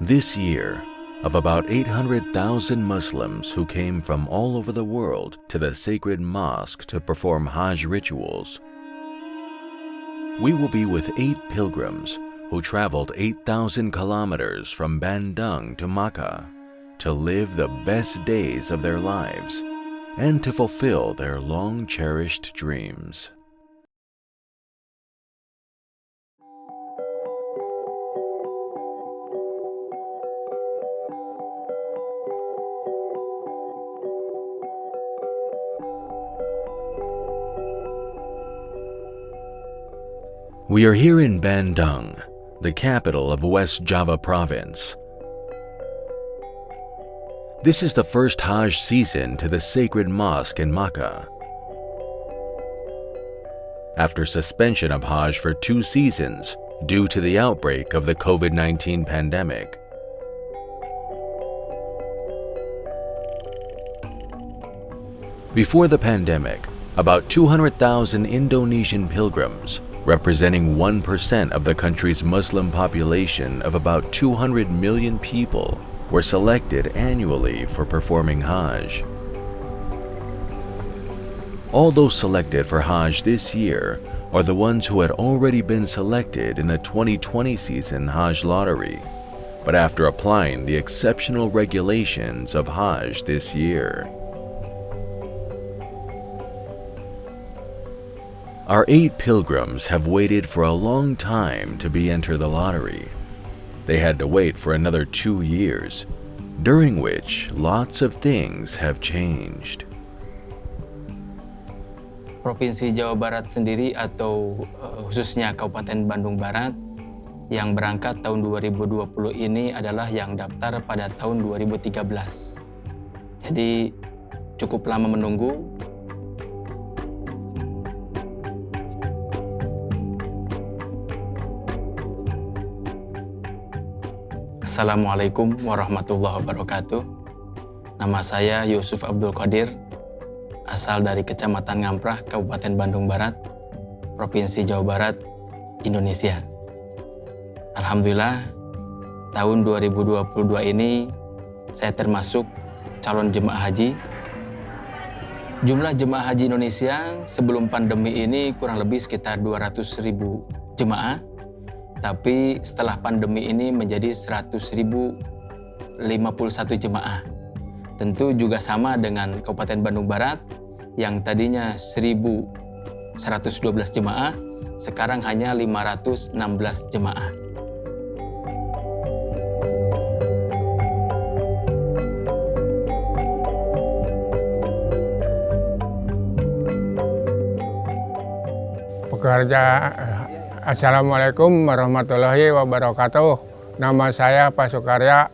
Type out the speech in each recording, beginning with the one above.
This year, of about 800,000 Muslims who came from all over the world to the sacred mosque to perform Hajj rituals, we will be with 8 pilgrims who traveled 8,000 kilometers from Bandung to Makkah to live the best days of their lives and to fulfill their long-cherished dreams. We are here in Bandung, the capital of West Java Province. This is the first Hajj season to the sacred mosque in Makkah. After suspension of Hajj for 2 seasons due to the outbreak of the COVID-19 pandemic. Before the pandemic, about 200,000 Indonesian pilgrims, representing 1% of the country's Muslim population of about 200 million people, were selected annually for performing Hajj. All those selected for Hajj this year are the ones who had already been selected in the 2020 season Hajj lottery, but after applying the exceptional regulations of Hajj this year. Our 8 pilgrims have waited for a long time to be entered the lottery. They had to wait for another 2 years, during which lots of things have changed. Provinsi Jawa Barat sendiri atau khususnya Kabupaten Bandung Barat yang berangkat tahun 2020 ini adalah yang daftar pada tahun 2013. Jadi cukup lama menunggu. Assalamualaikum warahmatullahi wabarakatuh. Nama saya Yusuf Abdul Qadir, asal dari Kecamatan Ngamprah, Kabupaten Bandung Barat, Provinsi Jawa Barat, Indonesia. Alhamdulillah, tahun 2022 ini saya termasuk calon jemaah haji. Jumlah jemaah haji Indonesia sebelum pandemi ini kurang lebih sekitar 200.000 jemaah. Tapi setelah pandemi ini menjadi 100.051 jemaah. Tentu juga sama dengan Kabupaten Bandung Barat yang tadinya 1.112 jemaah, sekarang hanya 516 jemaah. Assalamualaikum warahmatullahi wabarakatuh. Nama saya Pak Sukarya.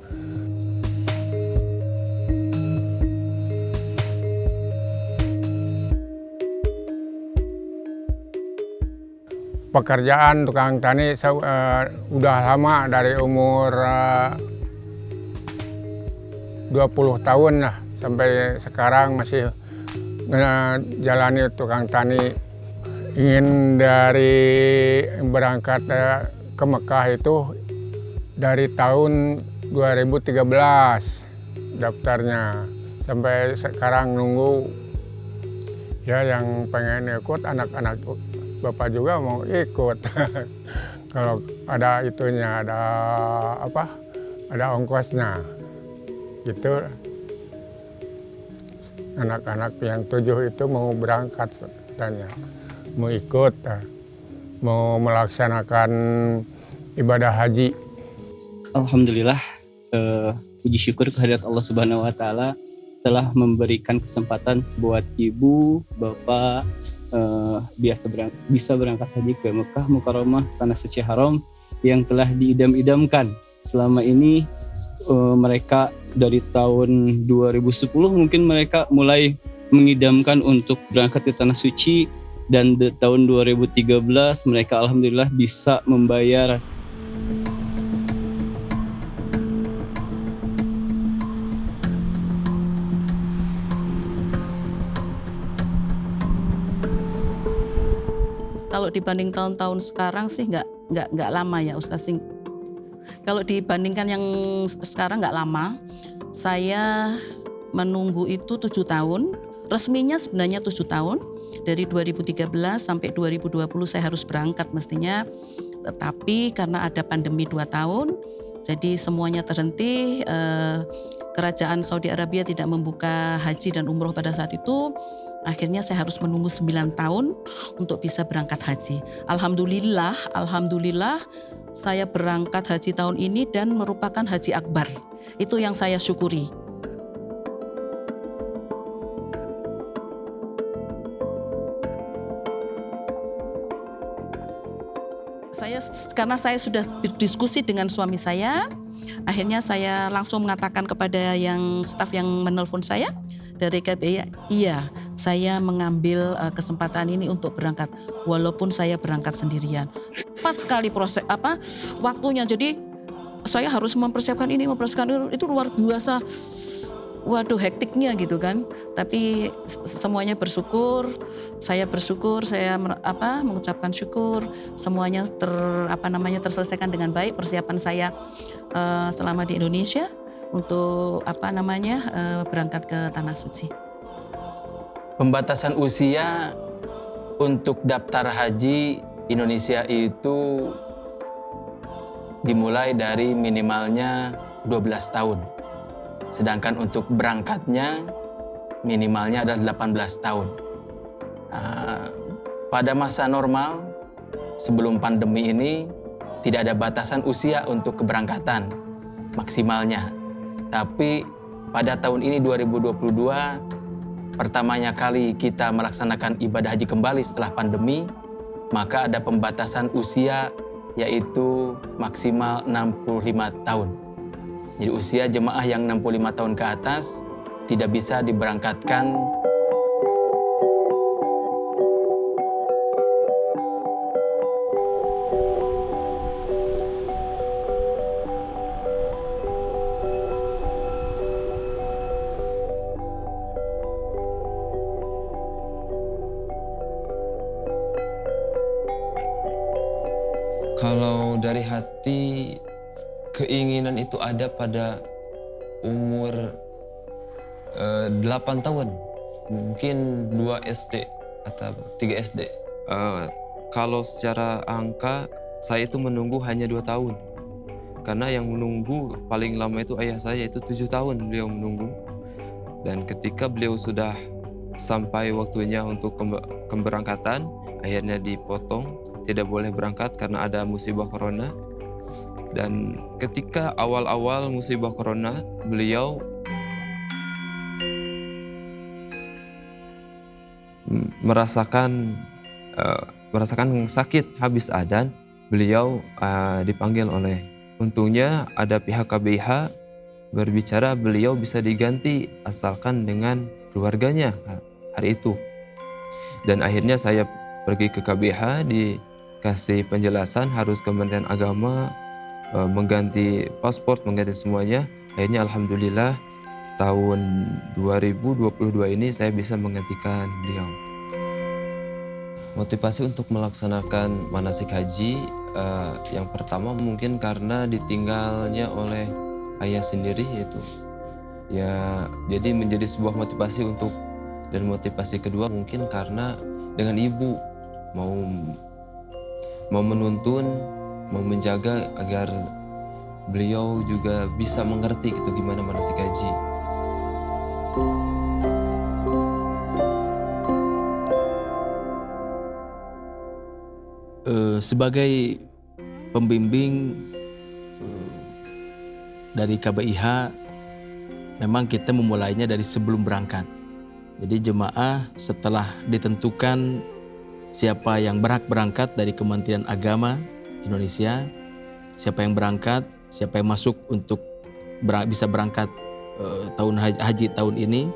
Pekerjaan tukang tani udah lama, dari umur 20 tahun lah sampai sekarang masih jalani tukang tani. Ingin dari berangkat ke Mekah itu dari tahun 2013 daftarnya. Sampai sekarang nunggu, ya yang pengen ikut, anak-anak bapak juga mau ikut. Kalau ada itunya, ada ongkosnya gitu. Anak-anak yang 7 itu mau berangkat katanya, mau ikut, mau melaksanakan ibadah haji. Alhamdulillah, puji syukur kehadirat Allah Subhanahu wa Ta'ala telah memberikan kesempatan buat ibu, bapak bisa berangkat haji ke Mekah Mukarramah, tanah suci haram yang telah diidam-idamkan selama ini. Mereka dari tahun 2010 mungkin mereka mulai mengidamkan untuk berangkat ke tanah suci. Dan di tahun 2013 mereka alhamdulillah bisa membayar. Kalau dibanding tahun-tahun sekarang sih nggak lama ya Ustaz. Kalau dibandingkan yang sekarang nggak lama, saya menunggu itu 7 tahun. Resminya sebenarnya 7 tahun. Dari 2013 sampai 2020 saya harus berangkat mestinya. Tetapi karena ada pandemi 2 tahun, jadi semuanya terhenti. Kerajaan Saudi Arabia tidak membuka haji dan umroh pada saat itu. Akhirnya saya harus menunggu 9 tahun untuk bisa berangkat haji. Alhamdulillah saya berangkat haji tahun ini dan merupakan haji akbar. Itu yang saya syukuri. Karena saya sudah berdiskusi dengan suami saya, akhirnya saya langsung mengatakan kepada yang staf yang menelpon saya dari KBRI, iya, saya mengambil kesempatan ini untuk berangkat walaupun saya berangkat sendirian. Cepat sekali waktunya, jadi saya harus mempersiapkan ini, itu luar biasa. Waduh, hektiknya gitu kan. Tapi semuanya bersyukur. Saya bersyukur, saya mengucapkan syukur. Semuanya terselesaikan dengan baik. Persiapan saya selama di Indonesia untuk berangkat ke Tanah Suci. Pembatasan usia untuk daftar haji Indonesia itu dimulai dari minimalnya 12 tahun. Sedangkan untuk berangkatnya minimalnya adalah 18 tahun. Pada masa normal sebelum pandemi ini tidak ada batasan usia untuk keberangkatan maksimalnya. Tapi pada tahun ini 2022 pertamanya kali kita melaksanakan ibadah haji kembali setelah pandemi, maka ada pembatasan usia yaitu maksimal 65 tahun. Jadi usia jemaah yang 65 tahun ke atas tidak bisa diberangkatkan. Kalau dari hati, keinginan itu ada pada umur 8 tahun, mungkin 2 SD atau 3 SD. Kalau secara angka, saya itu menunggu hanya 2 tahun. Karena yang menunggu paling lama itu ayah saya, itu 7 tahun beliau menunggu. Dan ketika beliau sudah sampai waktunya untuk keberangkatan, akhirnya dipotong, tidak boleh berangkat karena ada musibah corona. Dan ketika awal-awal musibah corona, beliau merasakan sakit habis adzan. Beliau dipanggil oleh, untungnya ada pihak KBIH berbicara beliau bisa diganti asalkan dengan keluarganya hari itu. Dan akhirnya saya pergi ke KBIH, dikasih penjelasan harus Kementerian Agama mengganti paspor, mengganti semuanya. Akhirnya alhamdulillah tahun 2022 ini saya bisa menggantikan beliau. Motivasi untuk melaksanakan manasik haji, yang pertama mungkin karena ditinggalnya oleh ayah sendiri, yaitu ya jadi menjadi sebuah motivasi untuk, dan motivasi kedua mungkin karena dengan ibu mau menuntun, mau menjaga agar beliau juga bisa mengerti gitu gimana manasik haji. Sebagai pembimbing dari KBIH, memang kita memulainya dari sebelum berangkat. Jadi jemaah setelah ditentukan siapa yang berhak berangkat dari Kementerian Agama Indonesia, siapa yang berangkat, siapa yang masuk untuk bisa berangkat tahun haji tahun ini,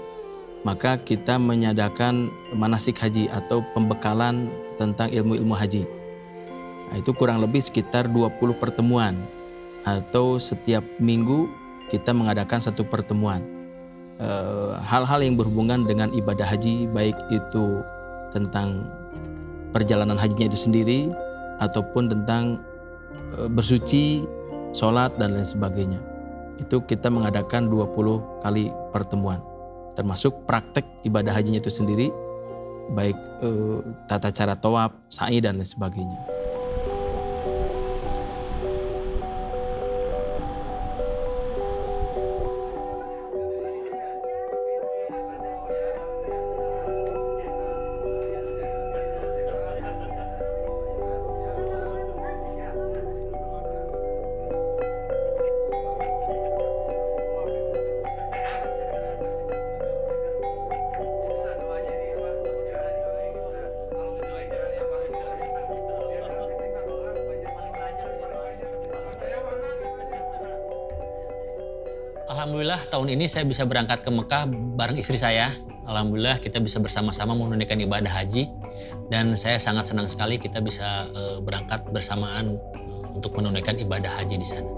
maka kita menyadakan manasik haji atau pembekalan tentang ilmu-ilmu haji. Nah, itu kurang lebih sekitar 20 pertemuan, atau setiap minggu kita mengadakan satu pertemuan. Hal-hal yang berhubungan dengan ibadah haji, baik itu tentang perjalanan hajinya itu sendiri, ataupun tentang bersuci sholat dan lain sebagainya. Itu kita mengadakan 20 kali pertemuan, termasuk praktek ibadah hajinya itu sendiri, baik tata cara tawaf, sa'i dan lain sebagainya. Alhamdulillah tahun ini saya bisa berangkat ke Mekah bareng istri saya. Alhamdulillah kita bisa bersama-sama menunaikan ibadah haji dan saya sangat senang sekali kita bisa berangkat bersamaan untuk menunaikan ibadah haji di sana.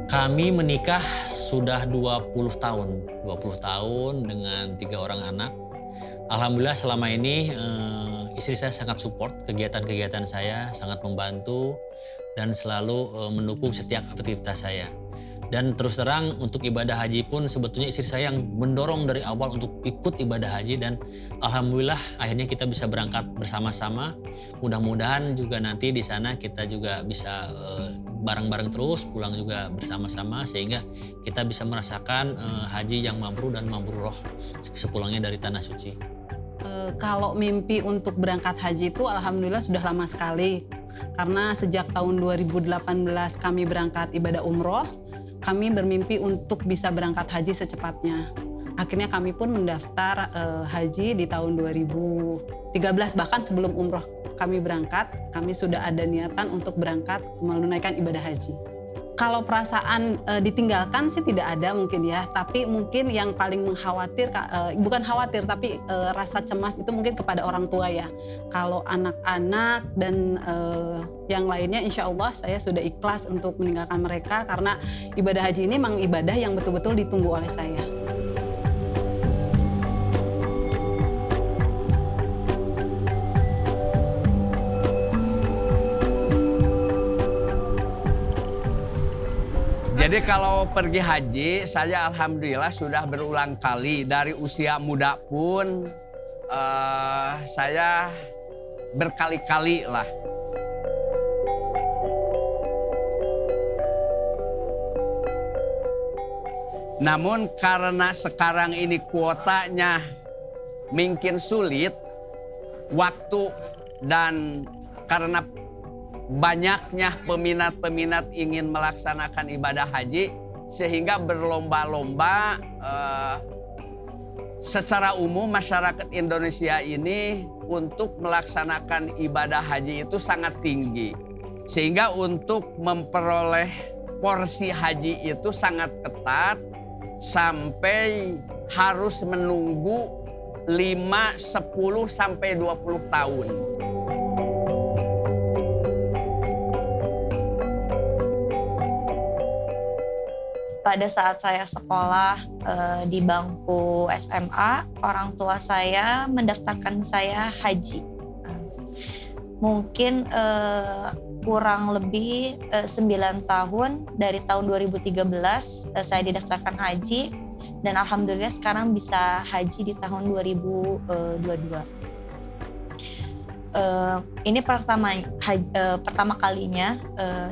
Kami menikah sudah 20 tahun dengan 3 orang anak. Alhamdulillah selama ini istri saya sangat support kegiatan-kegiatan saya, sangat membantu dan selalu mendukung setiap aktivitas saya. Dan terus terang untuk ibadah haji pun sebetulnya istri saya yang mendorong dari awal untuk ikut ibadah haji dan alhamdulillah akhirnya kita bisa berangkat bersama-sama. Mudah-mudahan juga nanti di sana kita juga bisa bareng-bareng terus pulang juga bersama-sama sehingga kita bisa merasakan haji yang mabrur dan mabrurah sepulangnya dari tanah suci. Kalau mimpi untuk berangkat haji itu alhamdulillah sudah lama sekali. Karena sejak tahun 2018 kami berangkat ibadah umroh, kami bermimpi untuk bisa berangkat haji secepatnya. Akhirnya kami pun mendaftar haji di tahun 2013, bahkan sebelum umroh kami berangkat, kami sudah ada niatan untuk berangkat menunaikan ibadah haji. Kalau perasaan ditinggalkan sih tidak ada mungkin ya, tapi mungkin yang paling mengkhawatir, bukan khawatir tapi rasa cemas itu mungkin kepada orang tua ya. Kalau anak-anak dan yang lainnya insya Allah saya sudah ikhlas untuk meninggalkan mereka karena ibadah haji ini memang ibadah yang betul-betul ditunggu oleh saya. Jadi kalau pergi haji, saya alhamdulillah sudah berulang kali. Dari usia muda pun saya berkali-kali lah. Namun karena sekarang ini kuotanya mungkin sulit, waktu dan karena banyaknya peminat-peminat ingin melaksanakan ibadah haji sehingga berlomba-lomba secara umum masyarakat Indonesia ini untuk melaksanakan ibadah haji itu sangat tinggi sehingga untuk memperoleh porsi haji itu sangat ketat sampai harus menunggu 5, 10 sampai 20 tahun. Pada saat saya sekolah di bangku SMA, orang tua saya mendaftarkan saya haji. Mungkin kurang lebih 9 tahun dari tahun 2013 saya didaftarkan haji dan alhamdulillah sekarang bisa haji di tahun 2022. Ini pertama kalinya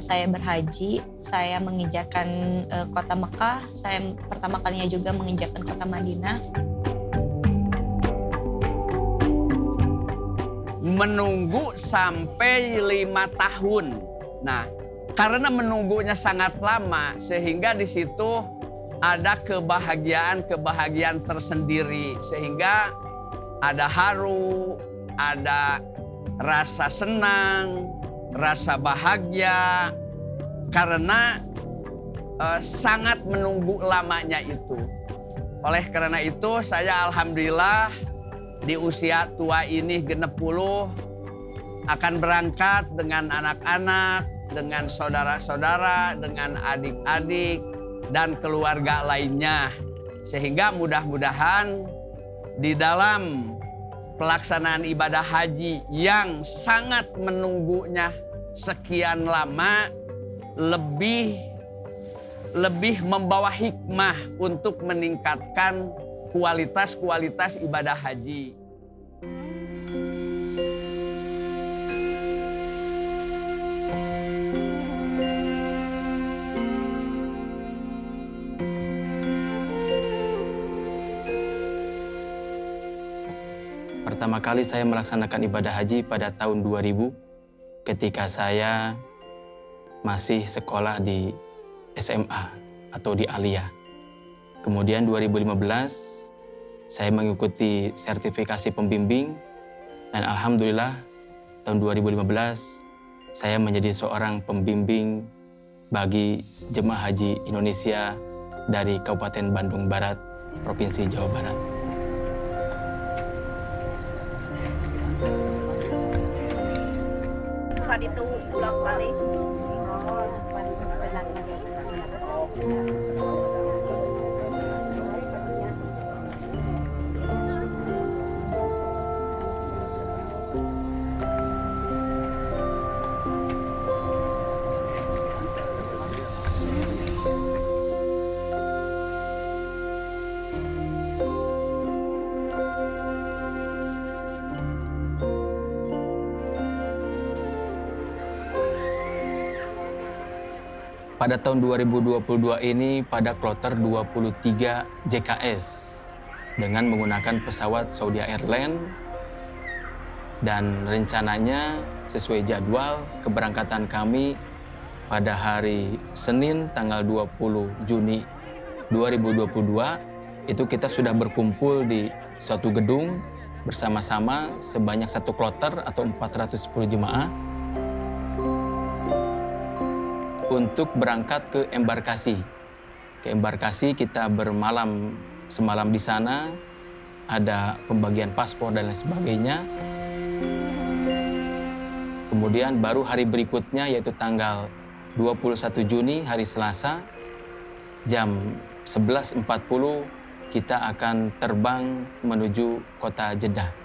saya berhaji, saya menginjakan kota Mekah, saya pertama kalinya juga menginjakan kota Madinah. Menunggu sampai 5 tahun. Nah, karena menunggunya sangat lama sehingga di situ ada kebahagiaan tersendiri sehingga ada haru, ada rasa senang, rasa bahagia karena sangat menunggu lamanya itu. Oleh karena itu saya alhamdulillah di usia tua ini genep 10 akan berangkat dengan anak-anak, dengan saudara-saudara, dengan adik-adik dan keluarga lainnya. Sehingga mudah-mudahan di dalam pelaksanaan ibadah haji yang sangat menunggunya sekian lama lebih membawa hikmah untuk meningkatkan kualitas ibadah haji. Pertama kali saya melaksanakan ibadah haji pada tahun 2000 ketika saya masih sekolah di SMA atau di Aliyah. Kemudian 2015 saya mengikuti sertifikasi pembimbing dan alhamdulillah tahun 2015 saya menjadi seorang pembimbing bagi jemaah haji Indonesia dari Kabupaten Bandung Barat, Provinsi Jawa Barat. Tadi itu ulang balik. Pada tahun 2022 ini pada kloter 23 JKS dengan menggunakan pesawat Saudi Airlines dan rencananya sesuai jadwal keberangkatan kami pada hari Senin tanggal 20 Juni 2022 itu kita sudah berkumpul di suatu gedung bersama-sama sebanyak satu kloter atau 410 jemaah untuk berangkat ke embarkasi. Ke embarkasi kita bermalam semalam di sana, ada pembagian paspor dan lain sebagainya. Kemudian baru hari berikutnya yaitu tanggal 21 Juni hari Selasa jam 11.40 kita akan terbang menuju kota Jeddah.